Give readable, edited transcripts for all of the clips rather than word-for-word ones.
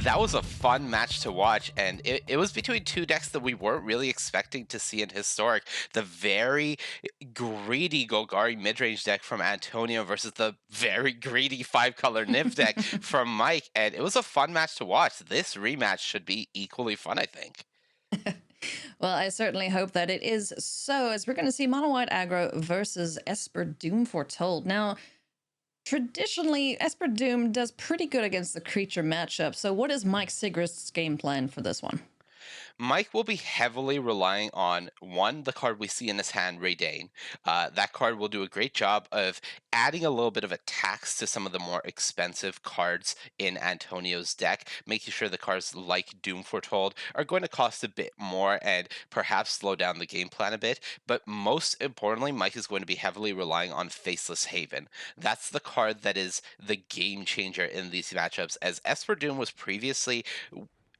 That was a fun match to watch, and it was between two decks that we weren't really expecting to see in Historic. The very greedy Golgari mid-range deck from Antonio versus the very greedy five-color Niv deck from Mike, and it was a fun match to watch. This rematch should be equally fun, I think. Well, I certainly hope that it is so, as we're going to see Mono White Aggro versus Esper Doom Foretold. Now, traditionally, Esper Doom does pretty good against the creature matchup. So, what is Mike Sigrist's game plan for this one? Mike will be heavily relying on one, the card we see in his hand, Raydane. That card will do a great job of adding a little bit of a tax to some of the more expensive cards in Antonio's deck, making sure the cards like Doom Foretold are going to cost a bit more and perhaps slow down the game plan a bit. But most importantly, Mike is going to be heavily relying on Faceless Haven. That's the card that is the game changer in these matchups, as Esper Doom was previously,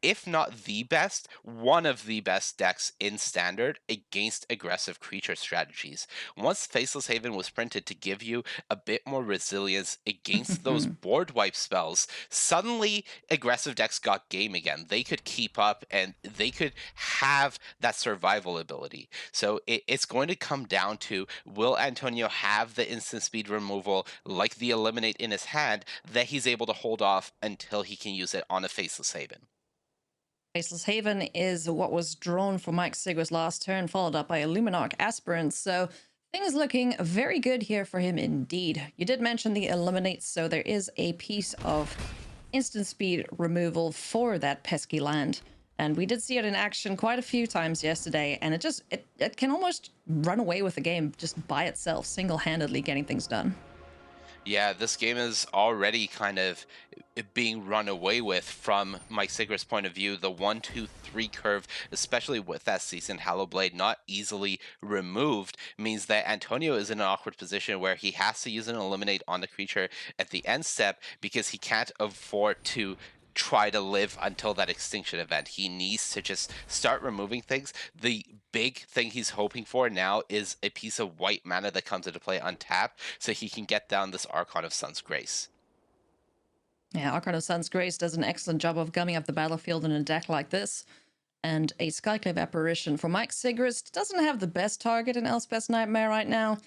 if not the best, one of the best decks in standard against aggressive creature strategies. Once Faceless Haven was printed to give you a bit more resilience against those board wipe spells, suddenly aggressive decks got game again. They could keep up and they could have that survival ability. So it's going to come down to, will Antonio have the instant speed removal like the Eliminate in his hand that he's able to hold off until he can use it on a Faceless Haven? Faceless Haven is what was drawn for Mike Sigrist last turn, followed up by a Luminarch Aspirant. So things looking very good here for him indeed. You did mention the Eliminate, so there is a piece of instant speed removal for that pesky land. And we did see it in action quite a few times yesterday, and it can almost run away with the game just by itself, single-handedly getting things done. Yeah, this game is already kind of being run away with from Mike Sigrist's point of view. The 1, 2, 3 curve, especially with that seasoned Hallow Blade not easily removed, means that Antonio is in an awkward position where he has to use an Eliminate on the creature at the end step because he can't afford to try to live until that extinction event. He needs to just start removing things. The big thing he's hoping for now is a piece of white mana that comes into play untapped so he can get down this Archon of Sun's Grace. Yeah, Archon of Sun's Grace does an excellent job of gumming up the battlefield in a deck like this. And a Skyclave Apparition for Mike Sigrist doesn't have the best target in Elspeth's Nightmare right now.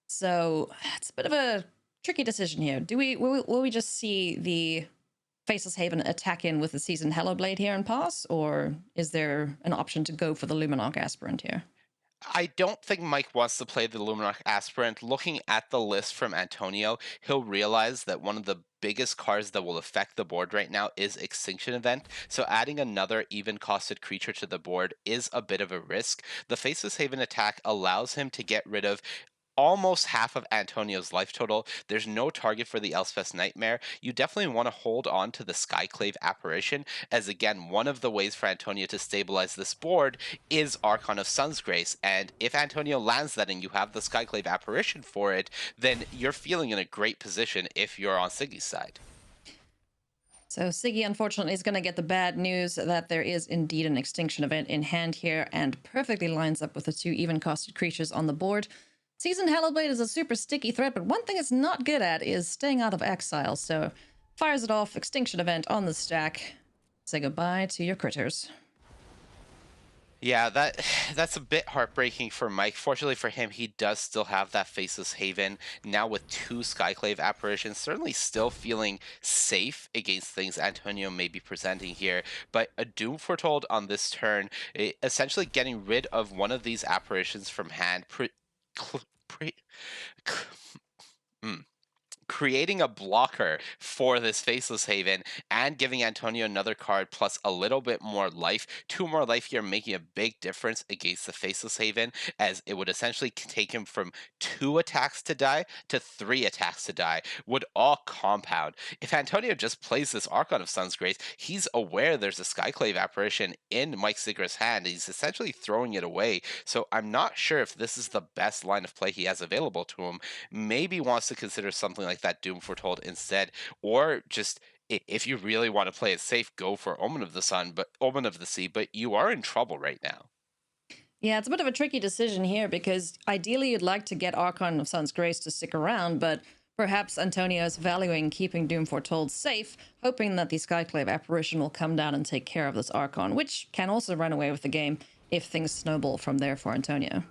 So it's a bit of a tricky decision here. Will we just see the Faceless Haven attack in with the Seasoned Hellblade here and pass? Or is there an option to go for the Luminarch Aspirant here? I don't think Mike wants to play the Luminarch Aspirant. Looking at the list from Antonio, he'll realize that one of the biggest cards that will affect the board right now is Extinction Event, so adding another even costed creature to the board is a bit of a risk. The Faceless Haven attack allows him to get rid of almost half of Antonio's life total. There's no target for the Elspeth's Nightmare. You definitely want to hold on to the Skyclave Apparition, as again, one of the ways for Antonio to stabilize this board is Archon of Sun's Grace. And if Antonio lands that and you have the Skyclave Apparition for it, then you're feeling in a great position if you're on Siggy's side. So Siggy, unfortunately, is going to get the bad news that there is indeed an Extinction Event in hand here, and perfectly lines up with the two even-costed creatures on the board. Seasoned Hellblade is a super sticky threat, but one thing it's not good at is staying out of exile, so fires it off, Extinction Event on the stack. Say goodbye to your critters. Yeah, that's a bit heartbreaking for Mike. Fortunately for him, he does still have that Faceless Haven now with two Skyclave apparitions. Certainly still feeling safe against things Antonio may be presenting here. But a Doom Foretold on this turn, essentially getting rid of one of these apparitions from hand. Cl- pre, mm, Creating a blocker for this Faceless Haven and giving Antonio another card plus a little bit more life. Two more life here making a big difference against the Faceless Haven, as it would essentially take him from 2 attacks to die to 3 attacks to die, would all compound. If Antonio just plays this Archon of Sun's Grace, he's aware there's a Skyclave Apparition in Mike Sigrist's hand. He's essentially throwing it away. So I'm not sure if this is the best line of play he has available to him. Maybe wants to consider something like that Doom Foretold instead, or just if you really want to play it safe, go for Omen of the Sun, but Omen of the Sea. But you are in trouble right now. Yeah, it's a bit of a tricky decision here because ideally you'd like to get Archon of Sun's Grace to stick around, but Perhaps Antonio is valuing keeping Doom Foretold safe, hoping that the Skyclave apparition will come down and take care of this Archon, which can also run away with the game if things snowball from there for Antonio.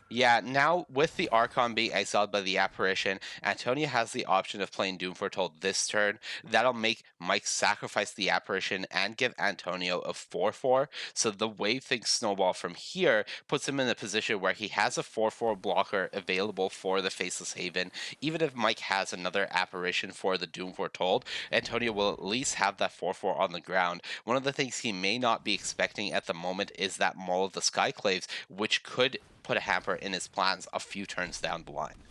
Yeah, now with the Archon being exiled by the apparition, Antonia has the option of playing Doom Foretold this turn. That'll make Mike sacrifice the apparition and give Antonio a 4/4. So the way things snowball from here puts him in a position where he has a 4/4 blocker available for the Faceless Haven. Even if Mike has another apparition for the Doom Foretold, Antonio will at least have that 4/4 on the ground. One of the things he may not be expecting at the moment is that Maul of the Skyclaves, which could put a hamper in his plans a few turns down the line.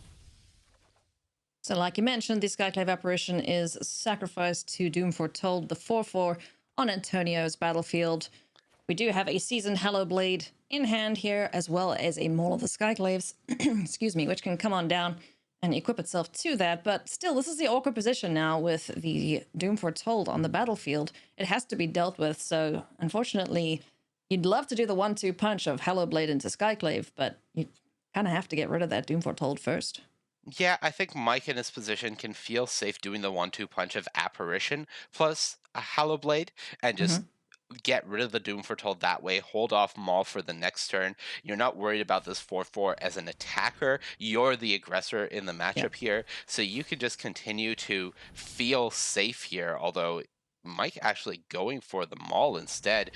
So, like you mentioned, the Skyclave apparition is sacrificed to Doom Foretold, the 4/4 on Antonio's battlefield. We do have a seasoned Hallowblade in hand here, as well as a Maul of the Skyclaves, excuse me, which can come on down and equip itself to that. But still, this is the awkward position now with the Doom Foretold on the battlefield. It has to be dealt with. So, unfortunately, you'd love to do the 1-2 punch of Hallowblade into Skyclave, but you kind of have to get rid of that Doom Foretold first. Yeah, I think Mike in his position can feel safe doing the 1-2 punch of Apparition plus a Hollow Blade and just Hmm. get rid of the Doom Foretold that way, hold off Maul for the next turn. You're not worried about this 4/4 as an attacker. You're the aggressor in the Yeah. matchup here. So you can just continue to feel safe here, although Mike actually going for the Maul instead.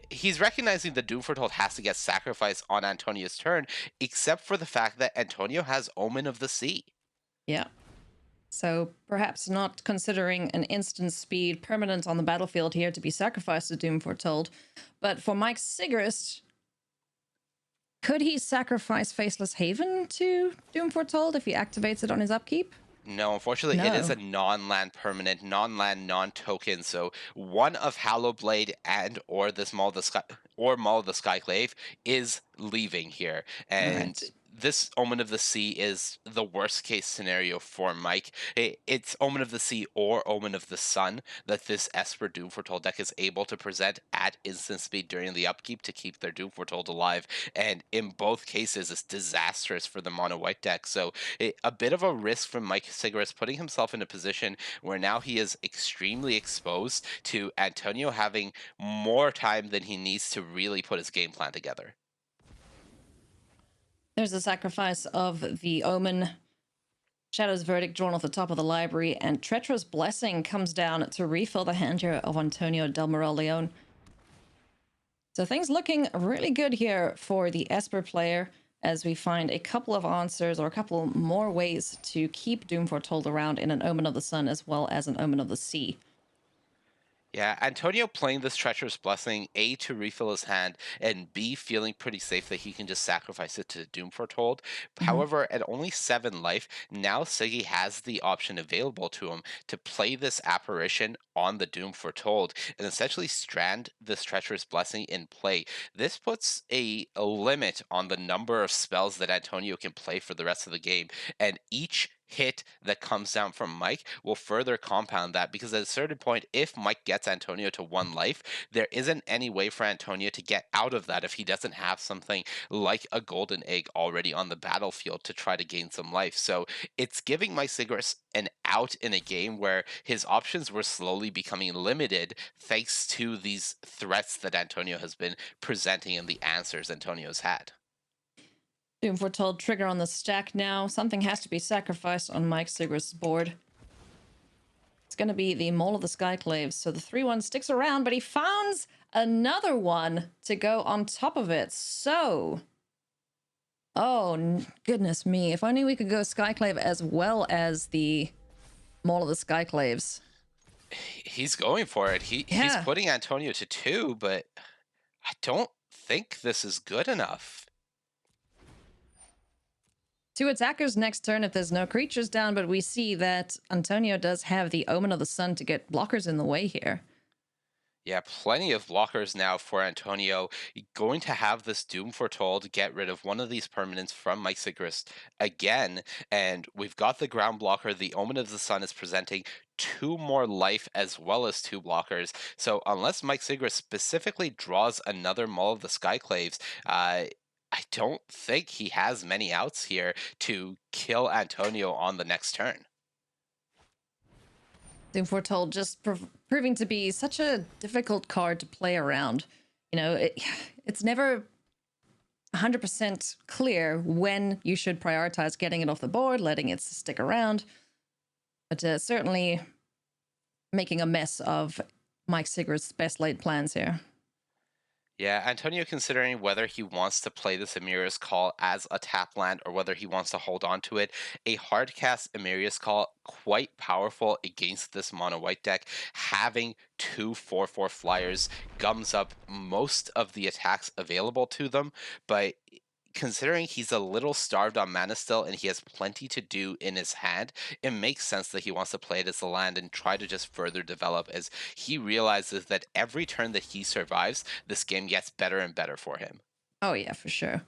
He's recognizing the Doom Foretold has to get sacrificed on Antonio's turn, except for the fact that Antonio has Omen of the Sea. Yeah. So perhaps not considering an instant speed permanent on the battlefield here to be sacrificed to Doom Foretold. But for Mike Sigrist, could he sacrifice Faceless Haven to Doom Foretold if he activates it on his upkeep? No, unfortunately, it is No. a non-land permanent, non-land, non-token. So one of Hallowblade and or this Maul of the Sky or Maul of the Skyclave is leaving here, All and right. this Omen of the Sea is the worst case scenario for Mike. It's Omen of the Sea or Omen of the Sun that this Esper Doom Foretold deck is able to present at instant speed during the upkeep to keep their Doom Foretold alive, and in both cases, it's disastrous for the mono white deck. So a bit of a risk from Mike Sigrist putting himself in a position where now he is extremely exposed to Antonio having more time than he needs to really put his game plan together. There's a sacrifice of the Omen. Shadow's Verdict drawn off the top of the library, and Treacherous Blessing comes down to refill the hand here of Antonio Del Moral Leon. So things looking really good here for the Esper player as we find a couple of answers or a couple more ways to keep Doom Foretold around in an Omen of the Sun as well as an Omen of the Sea. Yeah, Antonio playing this Treacherous Blessing, A, to refill his hand, and B, feeling pretty safe that he can just sacrifice it to Doom Foretold. Hmm. However, at only 7 life, now Siggy has the option available to him to play this apparition on the Doom Foretold and essentially strand this Treacherous Blessing in play. This puts a limit on the number of spells that Antonio can play for the rest of the game, and each hit that comes down from Mike will further compound that because at a certain point, if Mike gets Antonio to 1 life, there isn't any way for Antonio to get out of that if he doesn't have something like a golden egg already on the battlefield to try to gain some life. So it's giving Mike Sigris an out in a game where his options were slowly becoming limited thanks to these threats that Antonio has been presenting and the answers Antonio's had. Doom Foretold trigger on the stack now. Something has to be sacrificed on Mike Sigrist's board. It's going to be the Mole of the Skyclaves. So the 3/1 sticks around, but he finds another one to go on top of it. So, oh, goodness me. If only we could go Skyclave as well as the Mole of the Skyclaves. He's going for it. He's Yeah. putting Antonio to 2, but I don't think this is good enough. Two attackers next turn if there's no creatures down, but we see that Antonio does have the Omen of the Sun to get blockers in the way here. Yeah, plenty of blockers now for Antonio. Going to have this Doom Foretold get rid of one of these permanents from Mike Sigrist again. And we've got the ground blocker. The Omen of the Sun is presenting 2 more life as well as 2 blockers. So unless Mike Sigrist specifically draws another Maul of the Skyclaves, I don't think he has many outs here to kill Antonio on the next turn. Doom Foretold just proving to be such a difficult card to play around. It's never 100% clear when you should prioritize getting it off the board, letting it stick around, but certainly making a mess of Mike Sigrist's best laid plans here. Yeah, Antonio considering whether he wants to play this Amelia's Call as a tap land or whether he wants to hold on to it. A hard cast Amelia's Call, quite powerful against this mono white deck. Having two 4/4 flyers gums up most of the attacks available to them, but considering he's a little starved on mana still and he has plenty to do in his hand, it makes sense that he wants to play it as a land and try to just further develop as he realizes that every turn that he survives, this game gets better and better for him. Oh, yeah, for sure.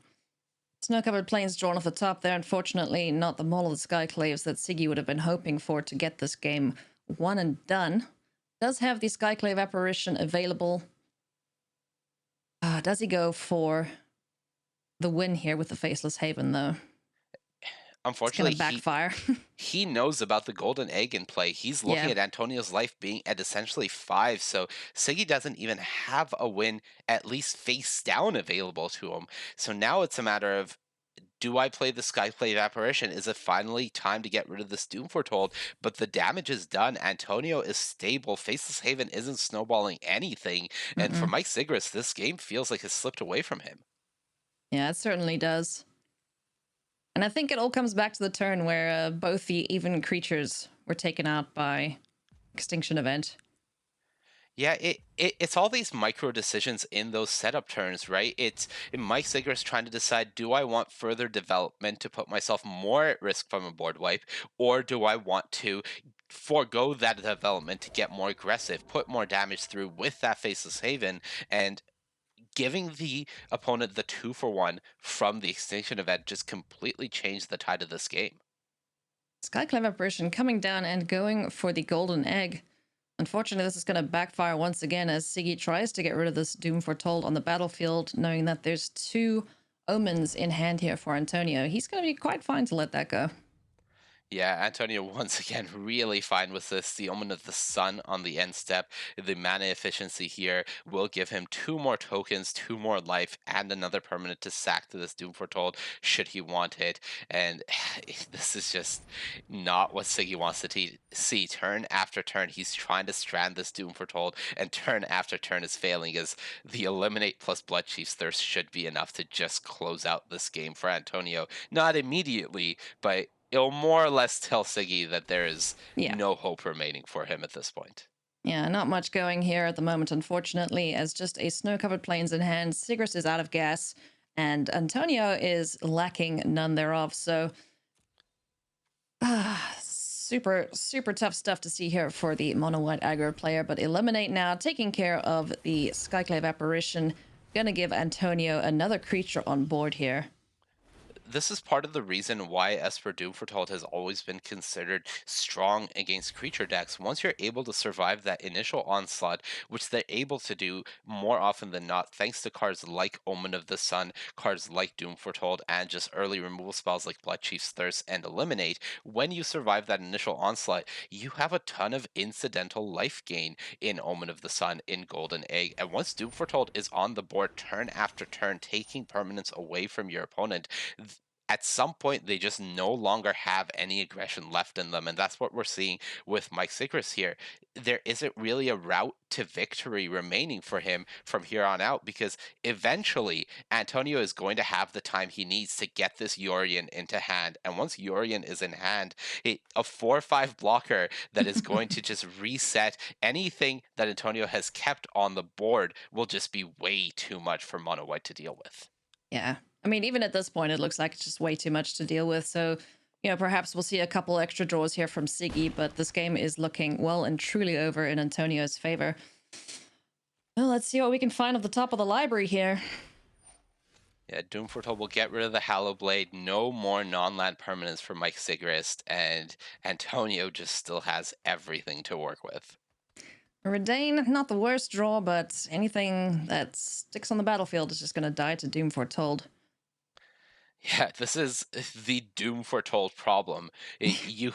Snow covered plains drawn off the top there. Unfortunately, not the Maul of the Skyclaves that Siggy would have been hoping for to get this game one and done. Does have the Skyclave apparition available. Does he go for the win here with the Faceless Haven, though? It's going Unfortunately, to backfire. he knows about the golden egg in play. He's looking Yeah. at Antonio's life being at essentially 5, so Siggy doesn't even have a win at least face down available to him. So now it's a matter of, do I play the Skyclave Apparition? Is it finally time to get rid of this Doom Foretold? But the damage is done. Antonio is stable. Faceless Haven isn't snowballing anything. And for Mm-mm. Mike Sigrist, this game feels like it's slipped away from him. Yeah, it certainly does. And I think it all comes back to the turn where both the even creatures were taken out by Extinction Event. Yeah, it's all these micro decisions in those setup turns, right? Mike Sigrist trying to decide, do I want further development to put myself more at risk from a board wipe, or do I want to forego that development to get more aggressive, put more damage through with that Faceless Haven, and giving the opponent the 2-for-1 from the Extinction Event just completely changed the tide of this game. Skyclave Apparition coming down and going for the Golden Egg. Unfortunately, this is going to backfire once again as Siggy tries to get rid of this Doom Foretold on the battlefield, knowing that there's two omens in hand here for Antonio. He's going to be quite fine to let that go. Yeah, Antonio once again really fine with this. The Omen of the Sun on the end step. The mana efficiency here will give him two more tokens, two more life, and another permanent to sack to this Doom Foretold should he want it. And this is just not what Siggy wants to see. Turn after turn, he's trying to strand this Doom Foretold, and turn after turn is failing as the Eliminate plus Blood Chief's Thirst should be enough to just close out this game for Antonio. Not immediately, but it'll more or less tell Siggy that there is Yeah. no hope remaining for him at this point. Yeah, not much going here at the moment, unfortunately, as just a snow-covered plains in hand. Sigrist is out of gas, and Antonio is lacking none thereof. So, super, super tough stuff to see here for the mono-white aggro player. But Eliminate now, taking care of the Skyclave Apparition. Gonna give Antonio another creature on board here. This is part of the reason why Esper Doom Foretold has always been considered strong against creature decks. Once you're able to survive that initial onslaught, which they're able to do more often than not, thanks to cards like Omen of the Sun, cards like Doom Foretold, and just early removal spells like Blood Chief's Thirst and Eliminate, when you survive that initial onslaught, you have a ton of incidental life gain in Omen of the Sun, in Golden Egg. And once Doom Foretold is on the board turn after turn, taking permanence away from your opponent, at some point they just no longer have any aggression left in them, and that's what we're seeing with Mike Sigrist here. There isn't really a route to victory remaining for him from here on out, because eventually Antonio is going to have the time he needs to get this Yorion into hand, and once Yorion is in hand, a 4/5 blocker that is going to just reset anything that Antonio has kept on the board will just be way too much for Mono White to deal with. Yeah. I mean, even at this point, it looks like it's just way too much to deal with. So, perhaps we'll see a couple extra draws here from Siggy, but this game is looking well and truly over in Antonio's favor. Well, let's see what we can find at the top of the library here. Yeah, Doom Foretold will get rid of the Hallow Blade. No more non-land permanents for Mike Sigrist, and Antonio just still has everything to work with. Redain, not the worst draw, but anything that sticks on the battlefield is just going to die to Doom Foretold. Yeah, this is the Doom Foretold problem. You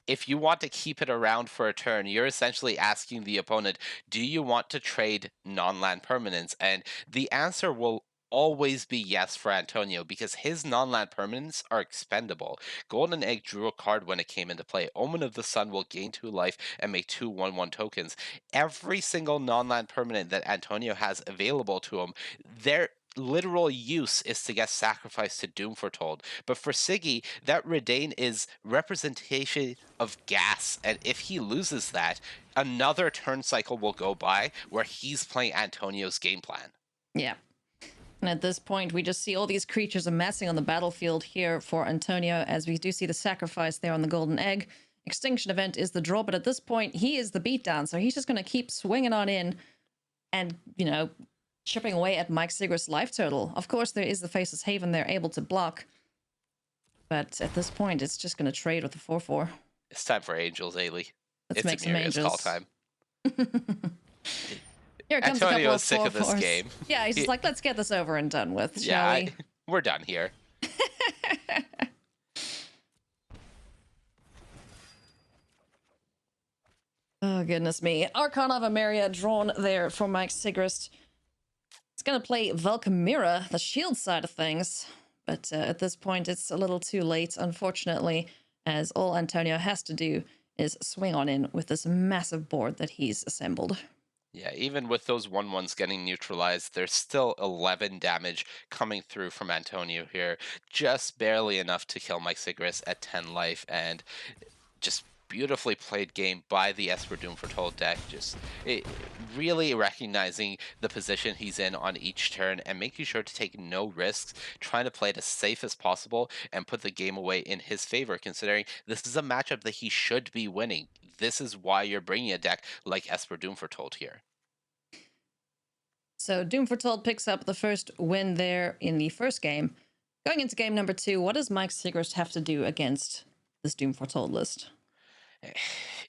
if you want to keep it around for a turn, you're essentially asking the opponent, do you want to trade non-land permanents? And the answer will always be yes for Antonio because his non-land permanents are expendable. Golden Egg drew a card when it came into play. Omen of the Sun will gain 2 life and make 2/1/1 tokens. Every single non-land permanent that Antonio has available to him, their literal use is to get sacrificed to Doom Foretold. But for Siggy, that Redain is representation of gas, and if he loses that, another turn cycle will go by where he's playing Antonio's game plan. Yeah. And at this point, we just see all these creatures amassing on the battlefield here for Antonio, as we do see the sacrifice there on the golden egg. Extinction event is the draw, but at this point, he is the beatdown, so he's just going to keep swinging on in and, chipping away at Mike Sigrist's life total. Of course, there is the Faceless Haven they're able to block, but at this point, it's just going to trade with the 4/4. It's time for Angels, Ailey. Let's It's make some Amelia's call angels. time. Here comes a couple Antonio of is sick of this 4/4s. game. Yeah, he's just like, let's get this over and done with, shall Yeah, we? we're done here. Oh, goodness me. Archon of Emeria drawn there for Mike Sigrist. He's going to play Valkamira, the shield side of things. But at this point, it's a little too late, unfortunately, as all Antonio has to do is swing on in with this massive board that he's assembled. Yeah, even with those 1/1s getting neutralized, there's still 11 damage coming through from Antonio here. Just barely enough to kill Mike Sigrist at 10 life, and just beautifully played game by the Esper Doom Foretold deck. Just really recognizing the position he's in on each turn and making sure to take no risks, trying to play it as safe as possible and put the game away in his favor, considering this is a matchup that he should be winning. This is why you're bringing a deck like Esper Doom Foretold here. So Doom Foretold picks up the first win there in the first game. Going into game number 2, what does Mike Sigrist have to do against this Doom Foretold list?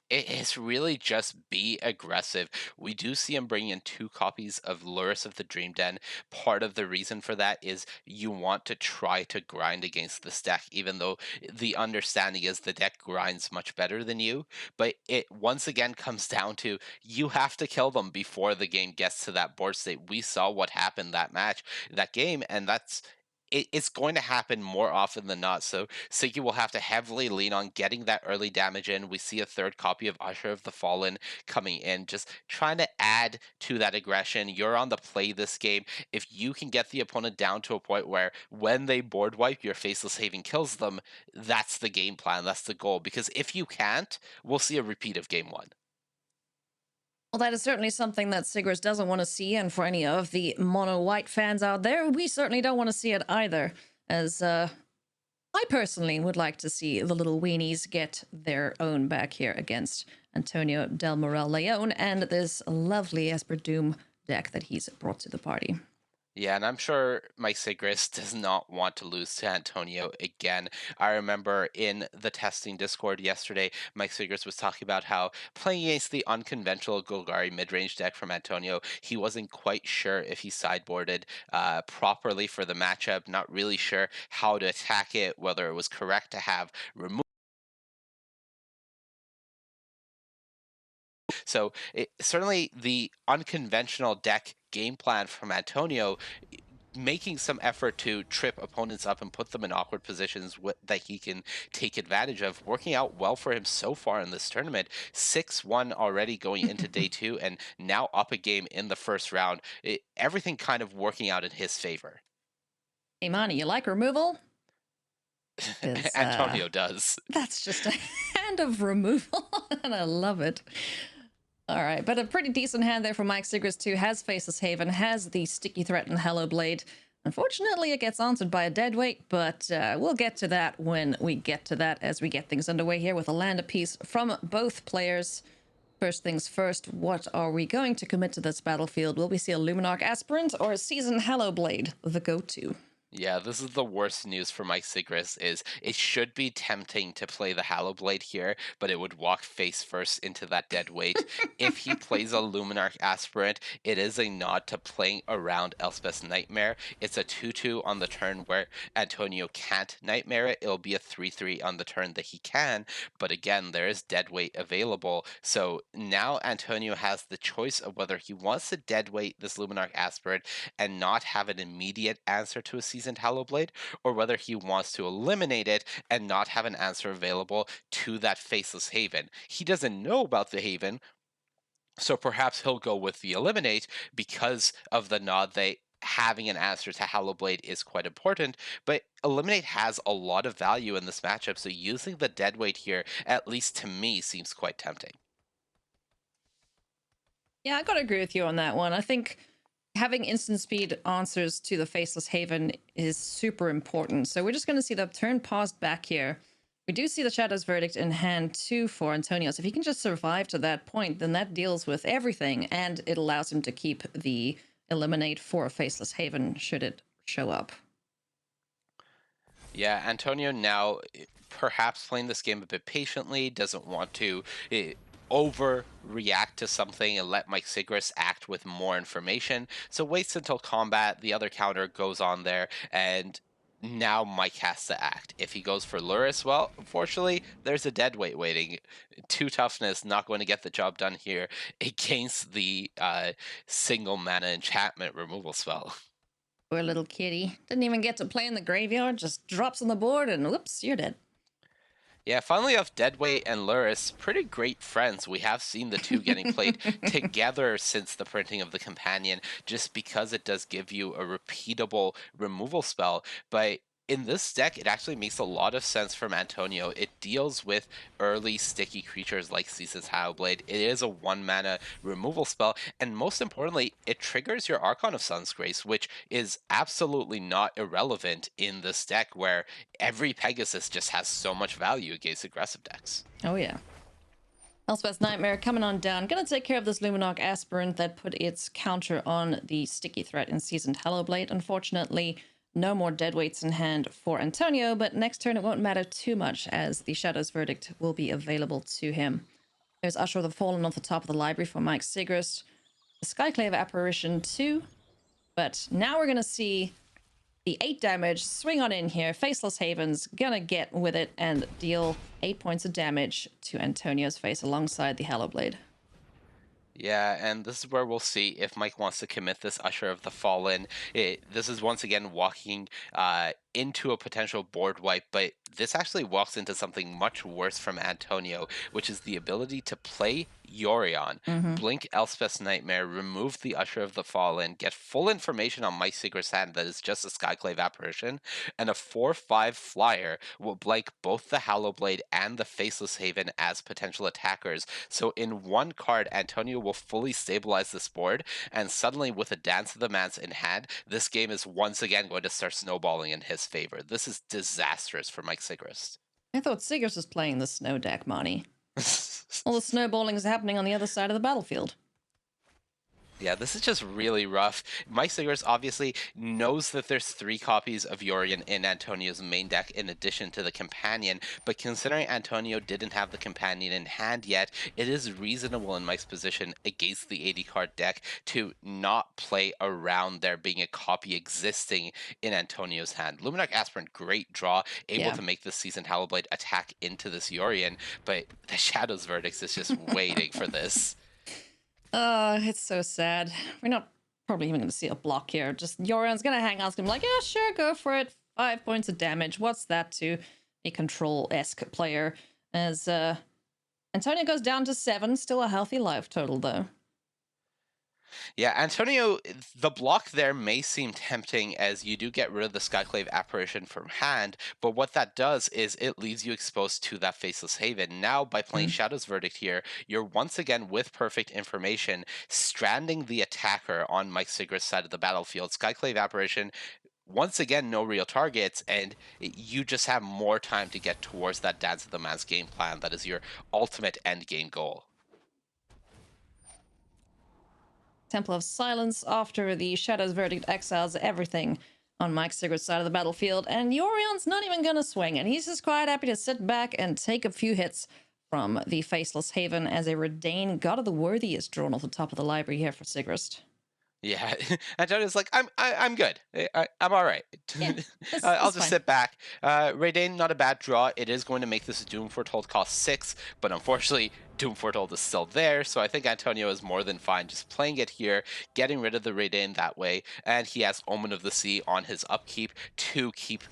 It's really just be aggressive. We do see him bringing in 2 copies of Luris of the Dream Den. Part of the reason for that is you want to try to grind against this deck, even though the understanding is the deck grinds much better than you. But it once again comes down to you have to kill them before the game gets to that board state. We saw what happened that game, and it's going to happen more often than not. So Siggy will have to heavily lean on getting that early damage in. We see a 3rd copy of Usher of the Fallen coming in, just trying to add to that aggression. You're on the play this game. If you can get the opponent down to a point where when they board wipe, your Faceless Haven kills them, that's the game plan. That's the goal. Because if you can't, we'll see a repeat of game 1. Well, that is certainly something that Sigrist doesn't want to see, and for any of the mono-white fans out there, we certainly don't want to see it either, as I personally would like to see the little weenies get their own back here against Antonio Del Morel Leon and this lovely Esper Doom deck that he's brought to the party. Yeah, and I'm sure Mike Sigrist does not want to lose to Antonio again. I remember in the testing Discord yesterday, Mike Sigrist was talking about how playing against the unconventional Golgari mid-range deck from Antonio, he wasn't quite sure if he sideboarded properly for the matchup, not really sure how to attack it, whether it was correct to have remove. So certainly the unconventional deck game plan from Antonio, making some effort to trip opponents up and put them in awkward positions that he can take advantage of, working out well for him so far in this tournament. 6-1 already going into day 2, and now up a game in the first round. Everything kind of working out in his favor. Hey, Monty, you like removal? Antonio does. That's just a hand of removal, and I love it. All right, but a pretty decent hand there from Mike Sigrist, too. Has Faceless Haven, has the Sticky Threat and Hello Blade. Unfortunately, it gets answered by a Deadweight, but we'll get to that when we get to that, as we get things underway here with a land apiece from both players. First things first, what are we going to commit to this battlefield? Will we see a Luminarch Aspirant or a Seasoned Hello Blade, the go-to? Yeah, this is the worst news for Mike Sigrist is it should be tempting to play the Hallow Blade here, but it would walk face first into that dead weight. If he plays a Luminarch Aspirant, it is a nod to playing around Elspeth's Nightmare. It's a 2-2 on the turn where Antonio can't Nightmare it. It'll be a 3-3 on the turn that he can, but again, there is dead weight available. So now Antonio has the choice of whether he wants to dead weight this Luminarch Aspirant and not have an immediate answer to a seasoned Hallowblade, or whether he wants to eliminate it and not have an answer available to that Faceless Haven. He doesn't know about the Haven, so perhaps he'll go with the eliminate because of the nod that having an answer to Hallowblade is quite important, but eliminate has a lot of value in this matchup, so using the deadweight here, at least to me, seems quite tempting. Yeah, I gotta agree with you on that one. I think having instant speed answers to the Faceless Haven is super important. So we're just gonna see the turn paused back here. We do see the Shadow's Verdict in hand too for Antonio. So if he can just survive to that point, then that deals with everything, and it allows him to keep the eliminate for a Faceless Haven should it show up. Yeah, Antonio now perhaps playing this game a bit patiently, doesn't want to overreact to something and let Mike Sigrist act with more information. So waits until combat, the other counter goes on there, and now Mike has to act. If he goes for Luris, well, unfortunately, there's a dead weight waiting. Two toughness, not going to get the job done here against the single mana enchantment removal spell. Poor little kitty. Didn't even get to play in the graveyard, just drops on the board and whoops, you're dead. Yeah, funnily enough, Deadweight and Luris, pretty great friends. We have seen the two getting played together since the printing of the Companion, just because it does give you a repeatable removal spell. But in this deck, it actually makes a lot of sense from Antonio. It deals with early sticky creatures like Cease's Howlblade. It is a 1 mana removal spell, and most importantly, it triggers your Archon of Sun's Grace, which is absolutely not irrelevant in this deck where every Pegasus just has so much value against aggressive decks. Oh yeah. Elspeth's Nightmare coming on down. Gonna take care of this Luminarch Aspirant that put its counter on the sticky threat in Seasoned Hallowblade. Unfortunately, no more deadweights in hand for Antonio, but next turn it won't matter too much as the Shadow's Verdict will be available to him. There's Usher of the Fallen off the top of the library for Mike Sigrist. The Skyclave Apparition too. But now we're gonna see the 8 damage, swing on in here. Faceless Haven's gonna get with it and deal 8 points of damage to Antonio's face alongside the Hallowblade. Yeah, and this is where we'll see if Mike wants to commit this Usher of the Fallen. This is once again walking into a potential board wipe, but this actually walks into something much worse from Antonio, which is the ability to play Yorion, Mm-hmm. blink Elspeth's Nightmare, remove the Usher of the Fallen, get full information on Mike Sigrist's hand that is just a Skyclave Apparition, and a 4/5 flyer will blank both the Hallowblade and the Faceless Haven as potential attackers. So in one card, Antonio will fully stabilize this board, and suddenly with a Dance of the Mans in hand, this game is once again going to start snowballing in his favor. This is disastrous for Mike Sigrist. I thought Sigrist was playing the snow deck, Monty. All the snowballing is happening on the other side of the battlefield. Yeah, this is just really rough. Mike Sigrist obviously knows that there's 3 copies of Yorion in Antonio's main deck in addition to the Companion, but considering Antonio didn't have the Companion in hand yet, it is reasonable in Mike's position against the 80-card deck to not play around there being a copy existing in Antonio's hand. Luminarch Aspirant, great draw, able Yeah. to make this seasoned Hallowblade attack into this Yorion, but the Shadow's Verdicts is just waiting for this. It's so sad. We're not probably even going to see a block here. Just Yorion's going to hang out. It's going to be like, yeah, sure, go for it. 5 points of damage. What's that to a control-esque player? As Antonio goes down to 7. Still a healthy life total, though. Yeah, Antonio, the block there may seem tempting as you do get rid of the Skyclave Apparition from hand, but what that does is it leaves you exposed to that Faceless Haven. Now, by playing Mm. Shadow's Verdict here, you're once again with perfect information, stranding the attacker on Mike Sigrist's side of the battlefield. Skyclave Apparition, once again, no real targets, and you just have more time to get towards that Dance of the Man's game plan. That is your ultimate end game goal. Temple of Silence after the Shadow's Verdict exiles everything on Mike Sigrist's side of the battlefield, and Yorion's not even going to swing, and he's just quite happy to sit back and take a few hits from the Faceless Haven as a Redain God of the Worthy is drawn off the top of the library here for Sigrist. Yeah, Antonio's like, I'm good. I'm all right. Yeah, I'll that's just fine. sit back. Raydane, not a bad draw. It is going to make this Doom Foretold cost 6, but unfortunately, Doom Foretold is still there. So I think Antonio is more than fine just playing it here, getting rid of the Raydane that way, and he has Omen of the Sea on his upkeep to keep.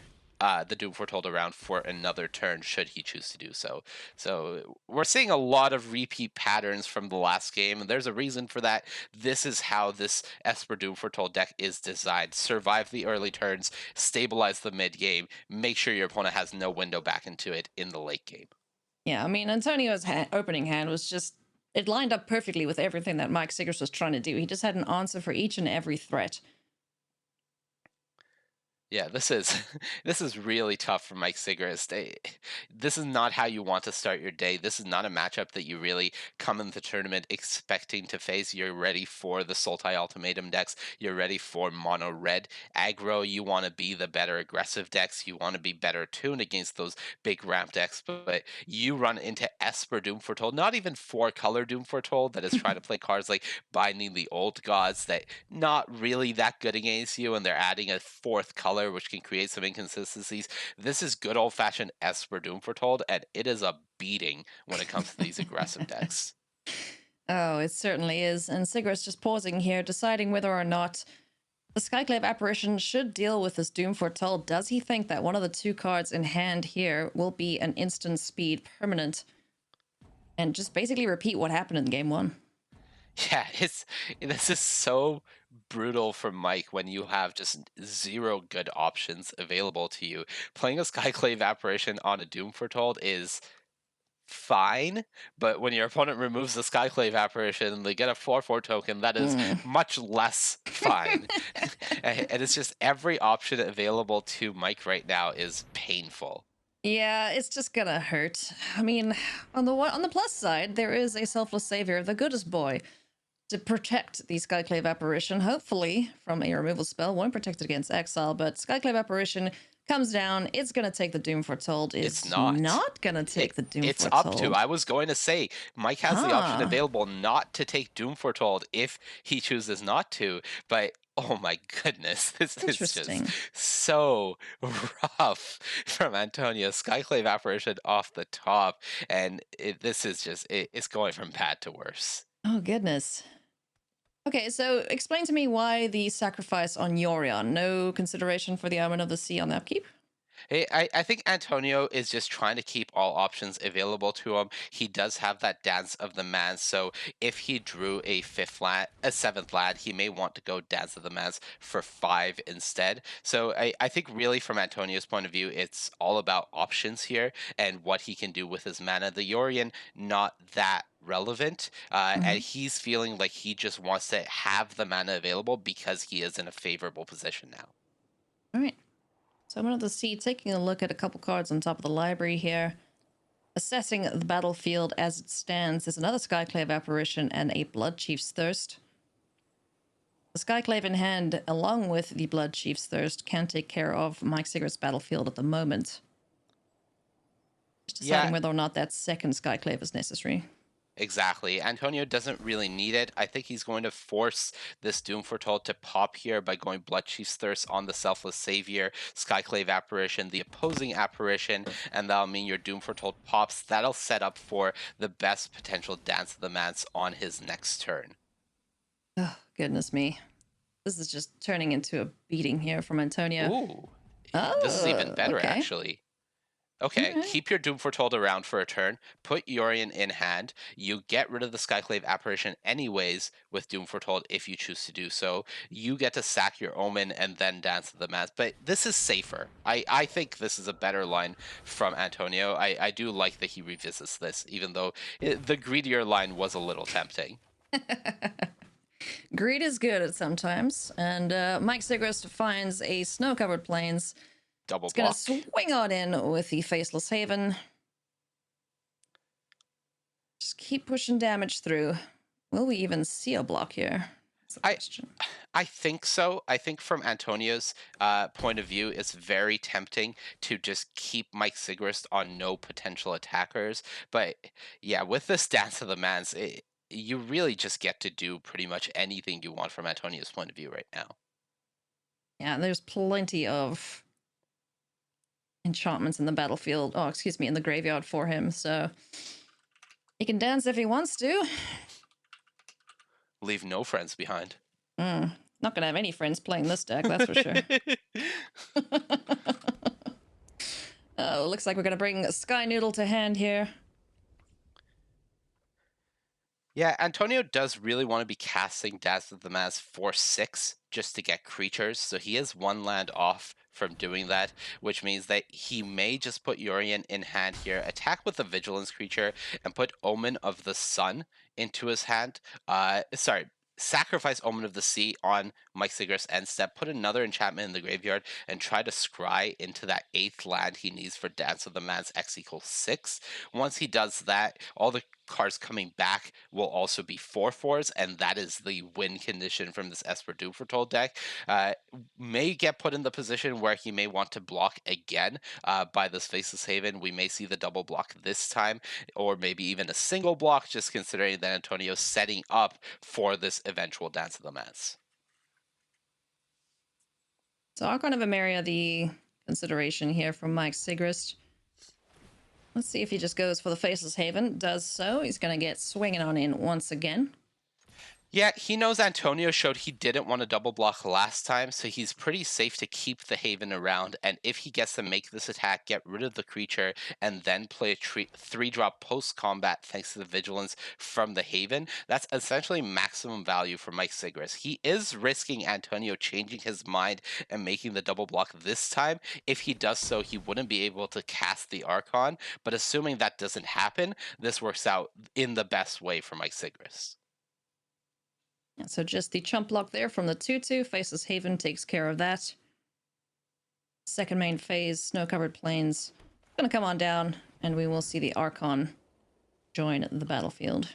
The Doom Foretold around for another turn should he choose to do so. So we're seeing a lot of repeat patterns from the last game, and there's a reason for that. This is how this Esper Doom Foretold deck is designed. Survive the early turns, stabilize the mid game, make sure your opponent has no window back into it in the late game. Yeah, I mean, Antonio's opening hand was just, it lined up perfectly with everything that Mike Sigrist was trying to do. He just had an answer for each and every threat. Yeah, this is this is really tough for Mike Sigrist. This is not how you want to start your day. This is not a matchup that you really come into the tournament expecting to face. You're ready for the Sultai Ultimatum decks. You're ready for mono red aggro. You want to be the better aggressive decks. You want to be better tuned against those big ramp decks. But you run into Esper Doom Foretold, not even four color Doom Foretold that is trying to play cards like Binding the Old Gods that not really that good against you, and they're adding a fourth color, which can create some inconsistencies. This is good old fashioned Esper Doom Foretold, and it is a beating when it comes to these aggressive decks. Oh, it certainly is. And Sigrist just pausing here, deciding whether or not the Skyclave apparition should deal with this Doom Foretold. Does he think that one of the two cards in hand here will be an instant speed permanent and just basically repeat what happened in game one? Yeah, it's this is so brutal for Mike when you have just zero good options available to you. Playing a Skyclave apparition on a Doom Foretold is fine, but when your opponent removes the Skyclave apparition and they get a 4/4 token, that is Mm. much less fine. And it's just every option available to Mike right now is painful. Yeah, it's just gonna hurt. I mean, on the plus side, there is a selfless savior, the goodest boy, to protect the Skyclave apparition, hopefully from a removal spell. Won't protect it against exile, but Skyclave apparition comes down. It's gonna take the Doom Foretold. It's Is not. not gonna take the Doom It's up to. Foretold. I was going to say Mike has the option Huh. available not to take Doom Foretold if he chooses not to, but oh my goodness, this is just Interesting. so rough from Antonio. Skyclave apparition off the top, and this is just it's going from bad to worse. Oh goodness. Okay, so explain to me why the sacrifice on Yorion. No consideration for the Omen of the Sea on the upkeep? I think Antonio is just trying to keep all options available to him. He does have that Dance of the Man, so if he drew a seventh lad, he may want to go Dance of the Mans for 5 instead. So I think really from Antonio's point of view, it's all about options here and what he can do with his mana. The Yorion, not that relevant, and Mm-hmm. he's feeling like he just wants to have the mana available because he is in a favorable position now. All right. So I'm going to see, taking a look at a couple cards on top of the library here. Assessing the battlefield as it stands, there's another Skyclave apparition and a Blood Chief's Thirst. The Skyclave in hand, along with the Blood Chief's Thirst, can take care of Mike Sigrist's battlefield at the moment. Just deciding Yeah, whether or not that second Skyclave is necessary. exactly. Antonio doesn't really need it. I think he's going to force this Doom Foretold to pop here by going Blood Chief's Thirst on the Selfless Savior, Skyclave Apparition, the opposing Apparition, and that'll mean your Doom Foretold pops. That'll set up for the best potential Dance of the Mance on his next turn. Oh, goodness me. This is just turning into a beating here from Antonio. Ooh, this is even Oh, better, okay. actually. All Okay, right. keep your Doom Foretold around for a turn. Put Yorion in hand. You get rid of the Skyclave Apparition anyways with Doom Foretold if you choose to do so. You get to sack your Omen and then Dance of the Mass. But this is safer. I think this is a better line from Antonio. I do like that he revisits this, even though the greedier line was a little tempting. Greed is good at sometimes, and Mike Sigrist finds a snow-covered plains. Double It's gonna block. swing on in with the Faceless Haven. Just keep pushing damage through. Will we even see a block here? That's the I question. I think so. I think from Antonio's point of view, it's very tempting to just keep Mike Sigrist on no potential attackers. But yeah, with this Dance of the Mans, you really just get to do pretty much anything you want from Antonio's point of view right now. Yeah, there's plenty of enchantments in the battlefield. Oh, excuse me, in the graveyard for him. So he can dance if he wants to. Leave no friends behind. Not gonna have any friends playing this deck, that's for sure. Oh, looks like we're gonna bring Sky Noodle to hand here. Yeah, Antonio does really want to be casting Dazzle of the Maz for 6 just to get creatures, so he is one land off from doing that, which means that he may just put Yorion in hand here, attack with a Vigilance creature, and put Omen of the Sun into his hand. Sorry, sacrifice Omen of the Sea on Mike Sigrist end step, put another enchantment in the graveyard, and try to scry into that 8th land he needs for Dance of the Maz X equals 6. Once he does that, all the cards coming back will also be 4/4s, and that is the win condition from this Esper Doom Foretold deck. May get put in the position where he may want to block again by this Faceless Haven. We may see the double block this time, or maybe even a single block, just considering that Antonio's setting up for this eventual Dance of the Mats. So Archon of Emeria, the consideration here from Mike Sigrist. Let's see if he just goes for the Faceless Haven. Does so. He's going to get swinging on in once again. Yeah, he knows Antonio showed he didn't want to double block last time, so he's pretty safe to keep the Haven around. And if he gets to make this attack, get rid of the creature, and then play a 3-drop post combat thanks to the Vigilance from the Haven, that's essentially maximum value for Mike Sigrist. He is risking Antonio changing his mind and making the double block this time. If he does so, he wouldn't be able to cast the Archon, but assuming that doesn't happen, this works out in the best way for Mike Sigrist. Yeah, so just the chump block there from the 2/2. Faceless Haven takes care of that. Second main phase, Snow Covered Plains. Gonna come on down, and we will see the Archon join the battlefield.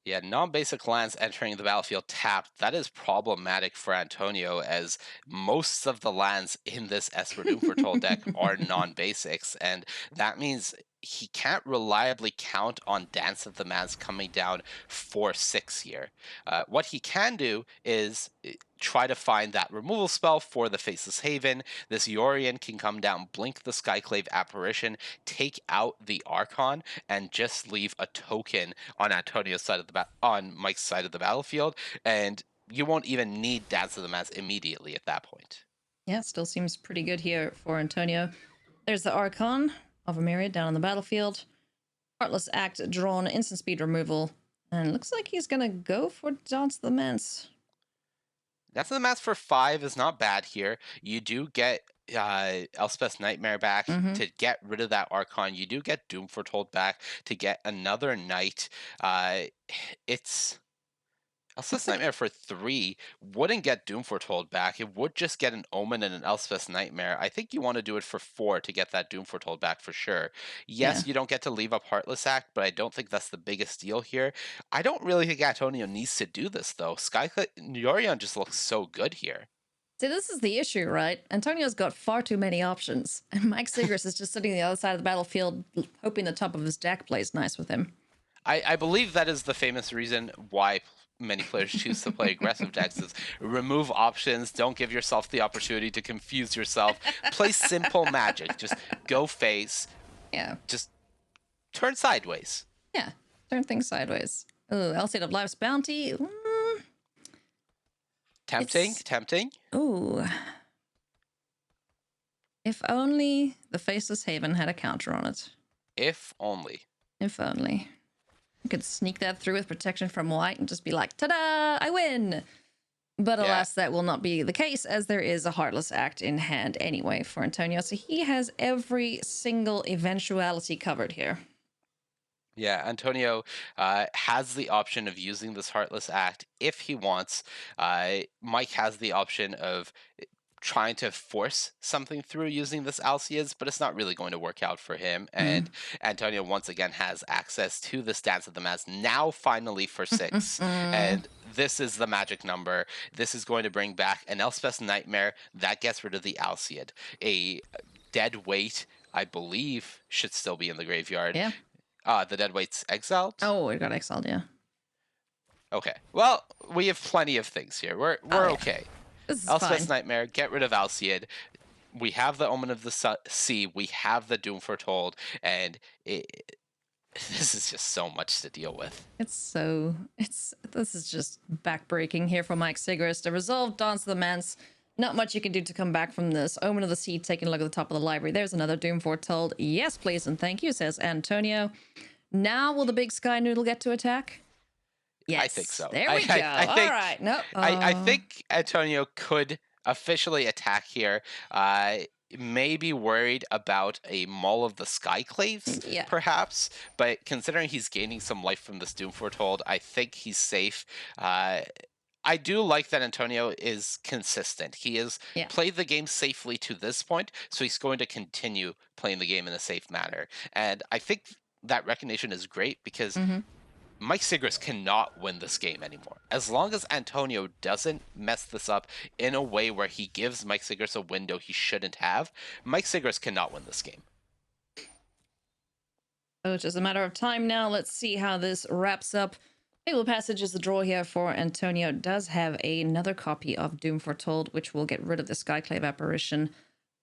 Yeah, non-basic lands entering the battlefield tapped. That is problematic for Antonio, as most of the lands in this Esper Doom Foretold deck are non-basics, and that means he can't reliably count on Dance of the Mans coming down for 6 here. What he can do is try to find that removal spell for the Faceless Haven. This Yorion can come down, blink the Skyclave Apparition, take out the Archon, and just leave a token on Antonio's side of the on Mike's side of the battlefield, and you won't even need Dance of the Mans immediately at that point. Yeah, still seems pretty good here for Antonio. There's the Archon of Emeria down on the battlefield. Heartless Act drawn, instant speed removal. And looks like he's gonna go for Dance of the Mance. Dance of the Mans for 5 is not bad here. You do get Elspeth's Nightmare back Mm-hmm. to get rid of that Archon. You do get Doom Foretold back to get another Knight. Uh, it's Elspeth's Looks like Nightmare for 3 wouldn't get Doom Foretold back. It would just get an Omen and an Elspeth's Nightmare. I think you want to do it for 4 to get that Doom Foretold back for sure. yeah. Yes, you don't get to leave up Heartless Act, but I don't think that's the biggest deal here. I don't really think Antonio needs to do this, though. Yorion just looks so good here. See, this is the issue, right? Antonio's got far too many options, and Mike Sigrist is just sitting on the other side of the battlefield, hoping the top of his deck plays nice with him. I believe that is the famous reason why many players choose to play aggressive decks is remove options, don't give yourself the opportunity to confuse yourself, play simple magic, just go face, Yeah. just turn sideways. Yeah. Turn things sideways. Ooh, Elsie of Life's Bounty. Tempting, tempting. Ooh. If only the Faceless Haven had a counter on it. If only. If only. I could sneak that through with protection from white and just be like, ta-da, I win. But Yeah. alas, that will not be the case, as there is a Heartless Act in hand anyway for Antonio. So he has every single eventuality covered here. Yeah, Antonio has the option of using this Heartless Act if he wants. Mike has the option of trying to force something through using this Alcides, but it's not really going to work out for him. And Mm. Antonio once again has access to this Dance of the Mass now finally for 6. And this is the magic number. This is going to bring back an Elspeth's Nightmare that gets rid of the Alcide. A dead weight, I believe, should still be in the graveyard. Yeah. The dead weight's exiled. Oh, it got exiled, yeah. Okay. Well, we have plenty of things here. Oh, We're yeah. okay. This is Elspeth's fine. Nightmare, get rid of Alcide. We have the Omen of the Sea. We have the Doom Foretold, and this is just so much to deal with. This is just backbreaking here for Mike Sigrist. A resolved Dance of the Manse. Not much you can do to come back from this. Omen of the Sea, taking a look at the top of the library. There's another Doom Foretold. Yes, please, and thank you, says Antonio. Now will the big Sky Noodle get to attack? I think Yes. so. There we go. I All think right. No. I think Antonio could officially attack here. Maybe worried about a Maul of the Skyclaves, Yeah. perhaps, but considering he's gaining some life from this Doom Foretold, I think he's safe. I do like that Antonio is consistent. He has Yeah. played the game safely to this point, so he's going to continue playing the game in a safe manner. And I think that recognition is great because Mm-hmm. Mike Sigrist cannot win this game anymore. As long as Antonio doesn't mess this up in a way where he gives Mike Sigrist a window he shouldn't have, Mike Sigrist cannot win this game. So it's just a matter of time now. Let's see how this wraps up. Fable Passage is the draw here for Antonio. Does have another copy of Doom Foretold, which will get rid of the Skyclave apparition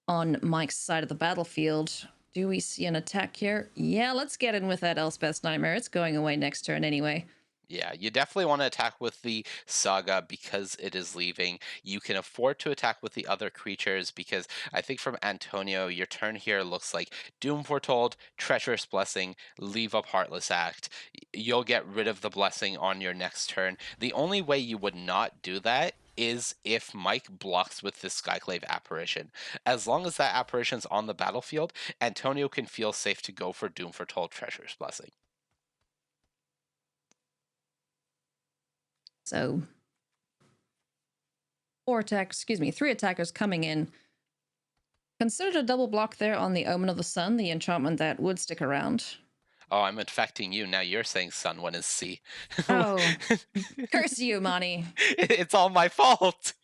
on Mike's side of the battlefield. Do we see an attack here? Yeah, let's get in with that Elspeth's Nightmare. It's going away next turn anyway. Yeah, you definitely want to attack with the Saga because it is leaving. You can afford to attack with the other creatures because I think from Antonio, your turn here looks like Doom Foretold, Treacherous Blessing, leave up Heartless Act. You'll get rid of the Blessing on your next turn. The only way you would not do that is if Mike blocks with this Skyclave apparition. As long as that apparition's on the battlefield, Antonio can feel safe to go for Doom Foretold, Treacherous Blessing. So three attackers coming in. Considered a double block there on the Omen of the Sun, the enchantment that would stick around. Oh, I'm infecting you. Now you're saying sun when it's sea. Oh, curse you, Mani. It's all my fault.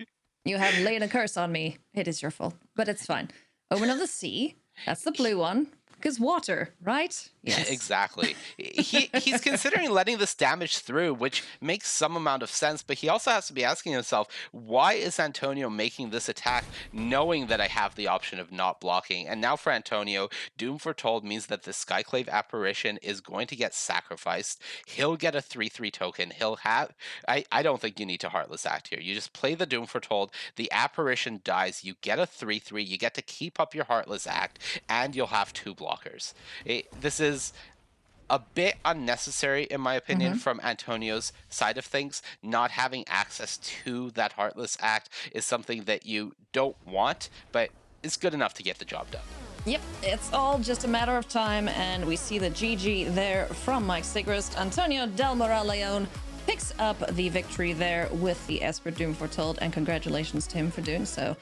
You have laid a curse on me. It is your fault, but it's fine. Omen of the Sea. That's the blue one. Because water, right? Yes. Exactly. He's considering letting this damage through, which makes some amount of sense, but he also has to be asking himself, why is Antonio making this attack knowing that I have the option of not blocking? And now for Antonio, Doom Foretold means that the Skyclave apparition is going to get sacrificed. He'll get a 3/3 token. He'll have I don't think you need to Heartless Act here. You just play the Doom Foretold, the apparition dies, you get a 3/3, you get to keep up your Heartless Act, and you'll have 2 blockers. This is a bit unnecessary, in my opinion, Mm-hmm. from Antonio's side of things. Not having access to that Heartless Act is something that you don't want, but it's good enough to get the job done. Yep, it's all just a matter of time, and we see the GG there from Mike Sigrist. Antonio Del Moral Leon picks up the victory there with the Esper Doom Foretold, and congratulations to him for doing so.